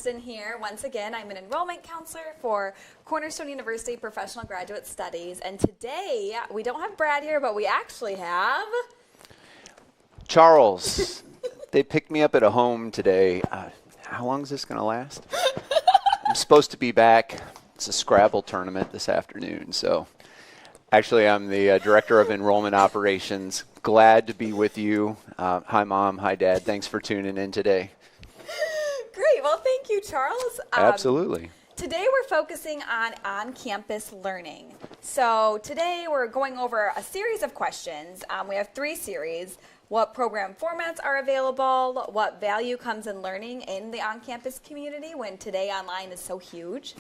Kirsten here. Once again, I'm an enrollment counselor for Cornerstone University Professional Graduate Studies. And today, we don't have Brad here, but we actually have... Charles. They picked me up at a home today. How long is this going to last? I'm supposed to be back. It's a Scrabble tournament this afternoon. So actually, I'm the Director of Enrollment Operations. Glad to be with you. Hi, Mom. Hi, Dad. Thanks for tuning in today. Great. Well, thank you, Charles. Absolutely. Today we're focusing on on-campus learning. So today we're going over a series of questions. We have 3 series. What program formats are available? What value comes in learning in the on-campus community when today online is so huge?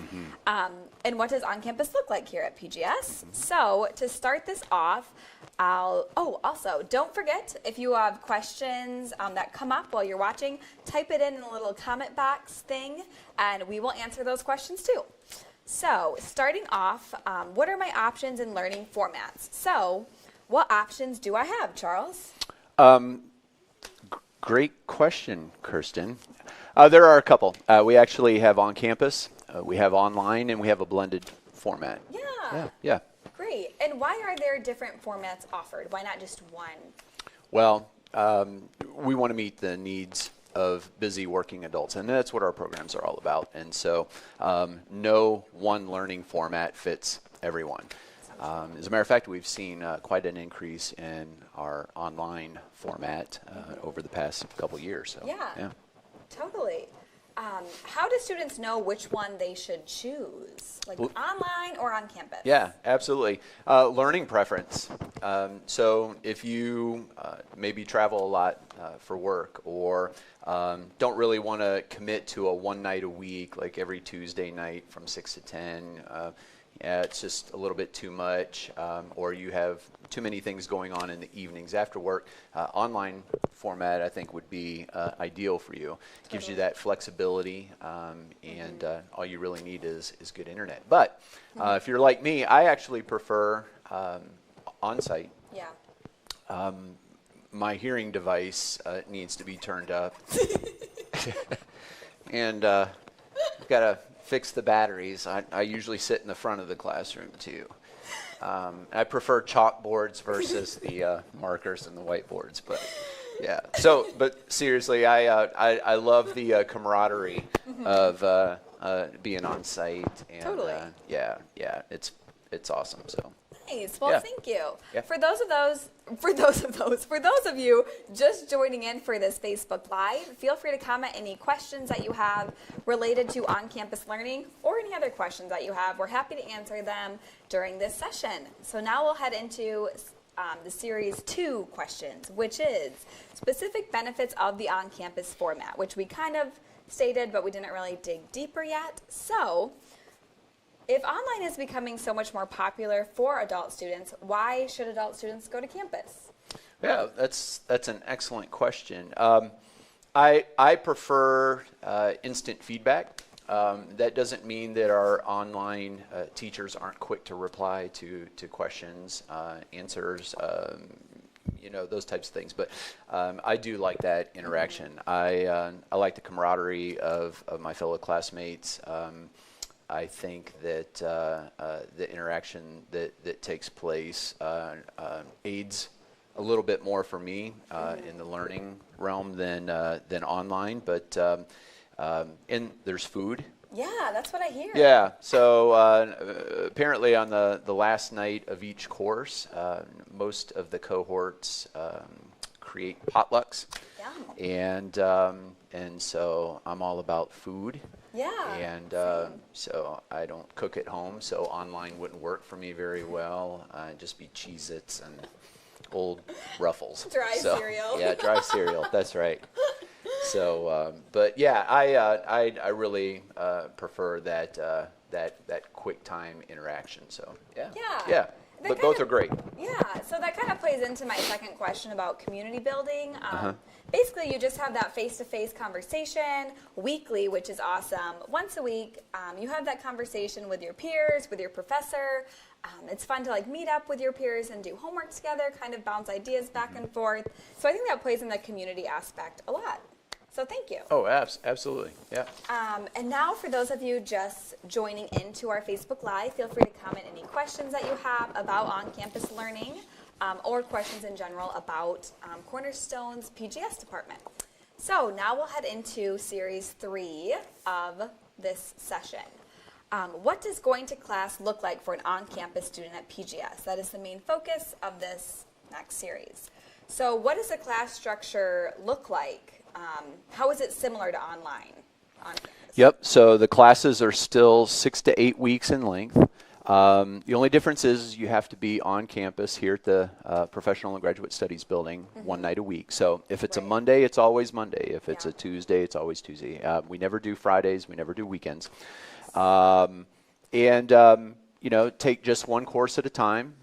And what does on-campus look like here at PGS? So to start this off, also, don't forget, if you have questions that come up while you're watching, type it in the little comment box thing, and we will answer those questions too. So, starting off, what are my options in learning formats? So, what options do I have, Charles? Great question, Kirsten. There are a couple. We actually have on-campus, we have online, and we have a blended format. Yeah. Great. And why are there different formats offered? Why not just one? Well, we want to meet the needs of busy working adults, and that's what our programs are all about. And so no one learning format fits everyone. As a matter of fact, we've seen quite an increase in our online format over the past couple years. So, yeah, totally. How do students know which one they should choose, like online or on campus? Yeah, absolutely. Learning preference. So if you maybe travel a lot for work or don't really want to commit to a one night a week, like every Tuesday night from 6 to 10, it's just a little bit too much, or you have too many things going on in the evenings after work, online format I think would be ideal for you. It gives you that flexibility, and all you really need is good internet. But if you're like me, I actually prefer on-site. Yeah. My hearing device needs to be turned up, and I've got to fix the batteries. I usually sit in the front of the classroom too. I prefer chalkboards versus the markers and the whiteboards, but yeah. So, but seriously, I love the camaraderie of being on site, and totally. Yeah, it's awesome. So. Nice. Well, Yeah. thank you. Yeah. For those of you just joining in for this Facebook Live, feel free to comment any questions that you have related to on-campus learning or any other questions that you have. We're happy to answer them during this session. So now we'll head into the Series 2 questions, which is specific benefits of the on-campus format, which we kind of stated, but we didn't really dig deeper yet. So, if online is becoming so much more popular for adult students, why should adult students go to campus? Yeah, that's an excellent question. I prefer instant feedback. That doesn't mean that our online teachers aren't quick to reply to questions, answers, those types of things. But I do like that interaction. I like the camaraderie of my fellow classmates. I think that the interaction that takes place aids a little bit more for me in the learning realm than online. But and there's food. Yeah, that's what I hear. Yeah. So apparently on the last night of each course, most of the cohorts create potlucks. Yum. And so I'm all about food. Yeah. And so I don't cook at home, so online wouldn't work for me very well. Just be Cheez-Its and old Ruffles. Dry cereal. Yeah, dry cereal. That's right. So, but yeah, I really prefer that quick time interaction. So yeah. But both are great. Yeah, so that kind of plays into my second question about community building. Basically, you just have that face-to-face conversation weekly, which is awesome. Once a week, you have that conversation with your peers, with your professor. It's fun to meet up with your peers and do homework together, kind of bounce ideas back and forth. So I think that plays in the community aspect a lot. So thank you. Oh, absolutely. Yeah. And now for those of you just joining into our Facebook Live, feel free to comment any questions that you have about on-campus learning or questions in general about Cornerstone's PGS department. So now we'll head into Series 3 of this session. What does going to class look like for an on-campus student at PGS? That is the main focus of this next series. So what does the class structure look like? How is it similar to online on campus? Yep. So the classes are still 6 to 8 weeks in length. The only difference is you have to be on campus here at the Professional and Graduate Studies building one night a week. So if it's a Monday, it's always Monday. If it's a Tuesday, it's always Tuesday. We never do Fridays. We never do weekends. You know, take just one course at a time.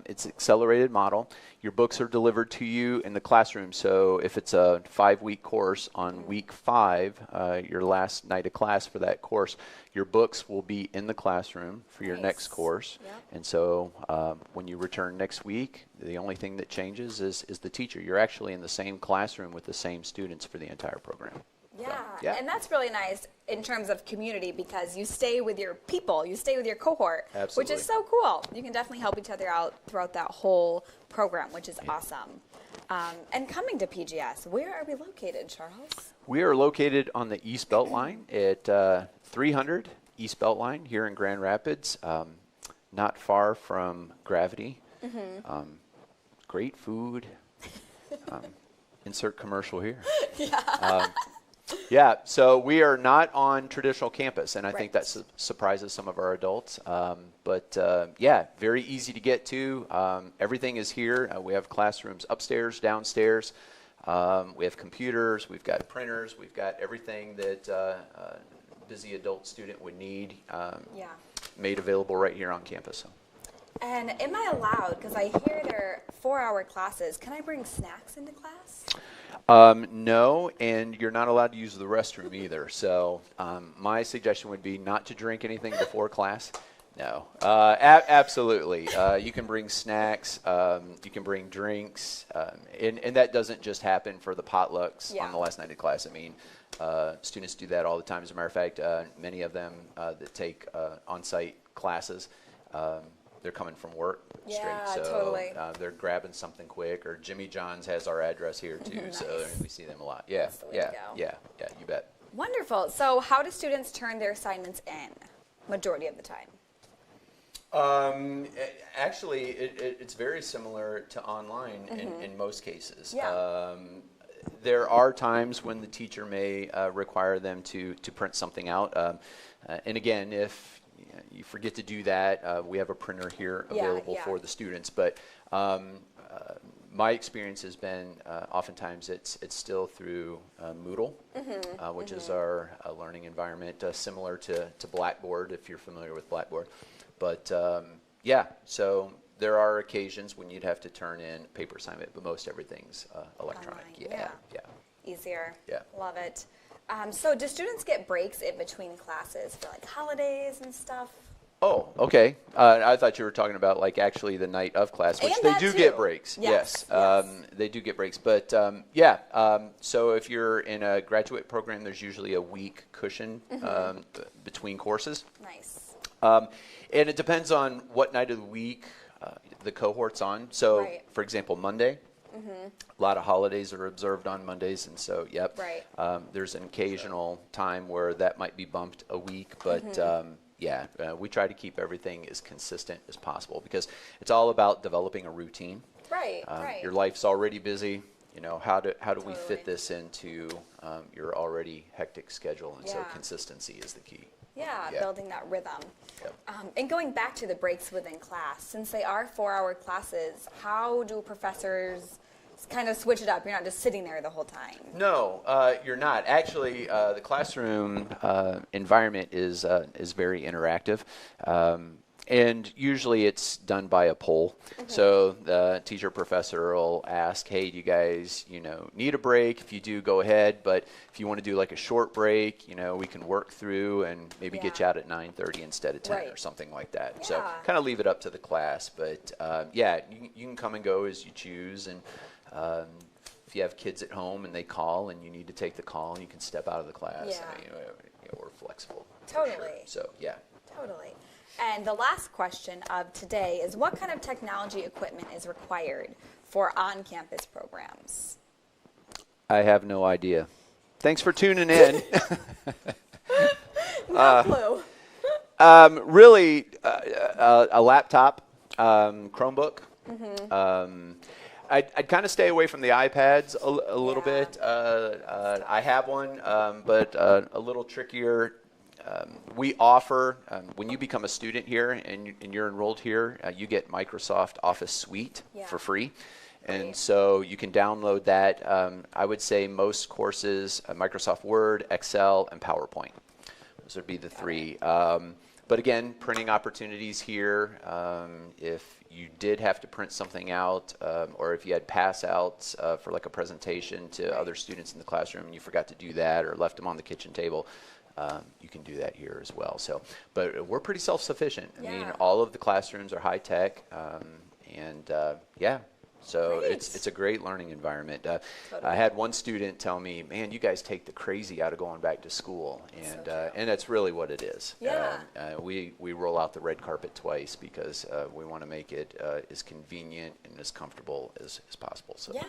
It's an accelerated model. Your books are delivered to you in the classroom. So if it's a 5-week course, on week 5, your last night of class for that course, your books will be in the classroom for your next course. Yep. And so when you return next week, the only thing that changes is the teacher. You're actually in the same classroom with the same students for the entire program. Yeah, and that's really nice in terms of community because you stay with your people, you stay with your cohort, Absolutely. which is so cool. You can definitely help each other out throughout that whole program, which is awesome. And coming to PGS, where are we located, Charles? We are located on the East Belt Line at 300 East Belt Line here in Grand Rapids, not far from Gravity. Great food. Insert commercial here. Yeah, so we are not on traditional campus, and I think that surprises some of our adults. Yeah, very easy to get to. Everything is here. We have classrooms upstairs, downstairs. We have computers. We've got printers. We've got everything that a busy adult student would need made available right here on campus. And am I allowed, because I hear they're 4-hour classes, can I bring snacks into class? No, and you're not allowed to use the restroom either. So my suggestion would be not to drink anything before class. No, absolutely. You can bring snacks. You can bring drinks, and that doesn't just happen for the potlucks on the last night of class. I mean, students do that all the time. As a matter of fact, many of them that take on-site classes. They're coming from work straight, so totally. They're grabbing something quick. Or Jimmy John's has our address here too, so we see them a lot. Yeah, you bet. Wonderful. So how do students turn their assignments in majority of the time? Actually, it's very similar to online in most cases. There are times when the teacher may require them to print something out, and again, if you forget to do that, we have a printer here available for the students. But my experience has been oftentimes it's still through Moodle, which is our learning environment, similar to Blackboard, if you're familiar with Blackboard. But so there are occasions when you'd have to turn in paper assignment, but most everything's electronic. Online, easier. Yeah. Love it. So do students get breaks in between classes for like holidays and stuff? Oh, okay. I thought you were talking about like actually the night of class, which they do get breaks. Yes. They do get breaks. But so if you're in a graduate program, there's usually a week cushion between courses. Nice. And it depends on what night of the week the cohort's on. So, for example, Monday. A lot of holidays are observed on Mondays, and so, there's an occasional time where that might be bumped a week, but we try to keep everything as consistent as possible because it's all about developing a routine. Your life's already busy. You know, how do we fit this into your already hectic schedule, and so consistency is the key. Building that rhythm. Yep. And going back to the breaks within class, since they are 4-hour classes, how do professors kind of switch it up? You're not just sitting there the whole time. No, you're not. Actually, the classroom environment is very interactive. And usually it's done by a poll. So the teacher professor will ask, hey, do you guys, need a break? If you do, go ahead. But if you want to do like a short break, we can work through and maybe get you out at 9:30 instead of 10 or something like that. So kind of leave it up to the class. But you can come and go as you choose and if you have kids at home and they call and you need to take the call and you can step out of the class, Yeah. I mean, we're flexible. for Totally. Sure. So, yeah. Totally. And the last question of today is, what kind of technology equipment is required for on-campus programs? I have no idea. Thanks for tuning in. No clue. Really, a laptop, Chromebook. I'd kind of stay away from the iPads a little Yeah. bit. I have one, but a little trickier. We offer, when you become a student here and you're enrolled here, you get Microsoft Office Suite Yeah. for free. And Great. so you can download that. I would say most courses, Microsoft Word, Excel, and PowerPoint. Those would be the three. But again, printing opportunities here. If you did have to print something out, or if you had pass outs for like a presentation to other students in the classroom and you forgot to do that or left them on the kitchen table, you can do that here as well. So, but we're pretty self-sufficient. I mean, Yeah. all of the classrooms are high tech, and yeah. So Great. it's a great learning environment. Totally. I had one student tell me, "Man, you guys take the crazy out of going back to school," and that's really what it is. Yeah. We roll out the red carpet twice because we want to make it as convenient and as comfortable as possible. So, Yeah.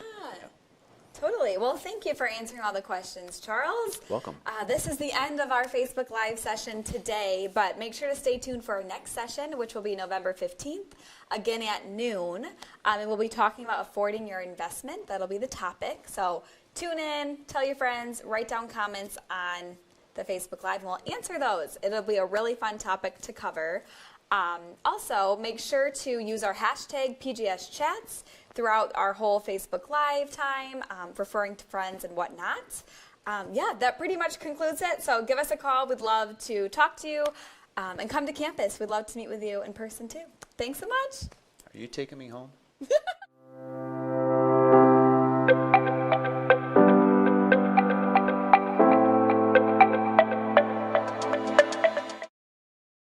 Totally. Well, thank you for answering all the questions, Charles. Welcome. This is the end of our Facebook Live session today, but make sure to stay tuned for our next session, which will be November 15th, again at noon. And we'll be talking about affording your investment. That'll be the topic. So tune in, tell your friends, write down comments on the Facebook Live, and we'll answer those. It'll be a really fun topic to cover. Also, make sure to use our hashtag PGS Chats throughout our whole Facebook Live time, referring to friends and whatnot. Yeah, that pretty much concludes it. So give us a call. We'd love to talk to you, and come to campus. We'd love to meet with you in person too. Thanks so much. Are you taking me home?